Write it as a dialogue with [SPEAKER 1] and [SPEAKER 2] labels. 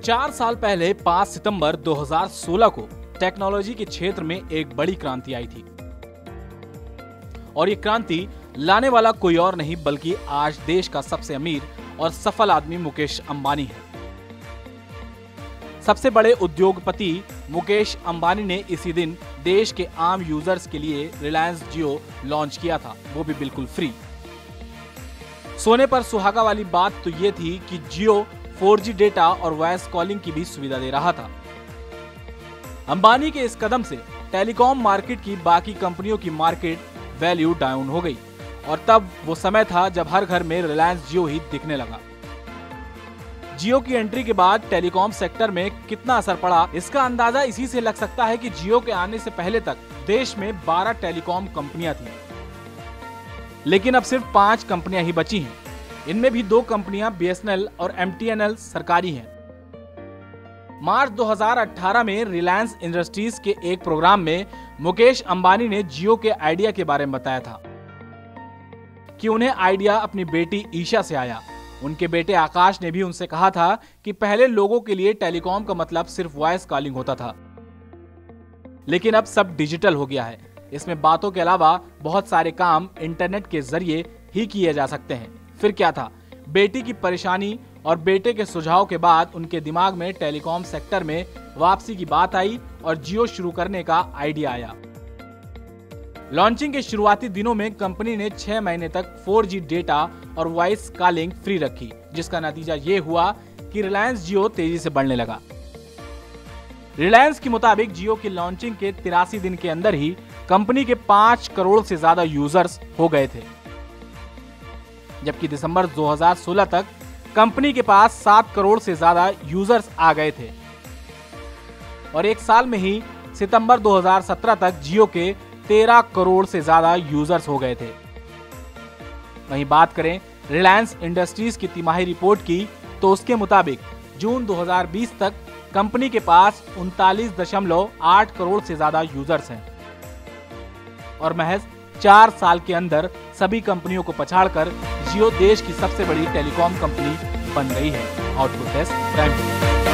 [SPEAKER 1] 4 साल पहले 5 सितंबर 2016 को टेक्नोलॉजी के क्षेत्र में एक बड़ी क्रांति आई थी और ये क्रांति लाने वाला कोई और नहीं बल्कि आज देश का सबसे अमीर और सफल आदमी मुकेश अंबानी है। सबसे बड़े उद्योगपति मुकेश अंबानी ने इसी दिन देश के आम यूजर्स के लिए रिलायंस जियो लॉन्च किया था, वो भी बिल्कुल फ्री। सोने पर सुहागा वाली बात तो ये थी कि जियो 4G डेटा और वॉइस कॉलिंग की भी सुविधा दे रहा था। अंबानी के इस कदम से टेलीकॉम मार्केट की बाकी कंपनियों की मार्केट वैल्यू डाउन हो गई और तब वो समय था जब हर घर में रिलायंस जियो ही दिखने लगा। जियो की एंट्री के बाद टेलीकॉम सेक्टर में कितना असर पड़ा, इसका अंदाजा इसी से लग सकता है कि जियो के आने से पहले तक देश में 12 टेलीकॉम कंपनियां थीं, लेकिन अब सिर्फ 5 कंपनियां ही बची हैं। इनमें भी 2 कंपनियां BSNL और MTNL सरकारी हैं। मार्च 2018 में रिलायंस इंडस्ट्रीज के एक प्रोग्राम में मुकेश अंबानी ने जियो के आइडिया के बारे में बताया था कि उन्हें आइडिया अपनी बेटी ईशा से आया। उनके बेटे आकाश ने भी उनसे कहा था कि पहले लोगों के लिए टेलीकॉम का मतलब सिर्फ वॉइस कॉलिंग होता था, लेकिन अब सब डिजिटल हो गया है। इसमें बातों के अलावा बहुत सारे काम इंटरनेट के जरिए ही किए जा सकते हैं। फिर क्या था, बेटी की परेशानी और बेटे के सुझाव के बाद उनके दिमाग में टेलीकॉम सेक्टर में वापसी की बात आई और जियो शुरू करने का आइडिया आया। लॉन्चिंग के शुरुआती दिनों में कंपनी ने 6 महीने तक 4G डेटा और वॉइस कॉलिंग फ्री रखी, जिसका नतीजा ये हुआ कि रिलायंस जियो तेजी से बढ़ने लगा। रिलायंस के मुताबिक जियो की लॉन्चिंग के 83 दिन के अंदर ही कंपनी के 5 करोड़ से ज्यादा यूजर्स हो गए थे, जबकि दिसंबर 2016 तक कंपनी के पास 7 करोड़ से ज्यादा यूजर्स आ गए थे और एक साल में ही सितंबर 2017 तक जियो के 13 करोड़ से ज्यादा यूजर्स हो गए थे। वहीं बात करें रिलायंस इंडस्ट्रीज की तिमाही रिपोर्ट की, तो उसके मुताबिक जून 2020 तक कंपनी के पास 39.8 करोड़ से ज्यादा यूजर्स हैं और महज 4 साल के अंदर सभी कंपनियों को पछाड़कर जियो देश की सबसे बड़ी टेलीकॉम कंपनी बन गई है। Output desk prime.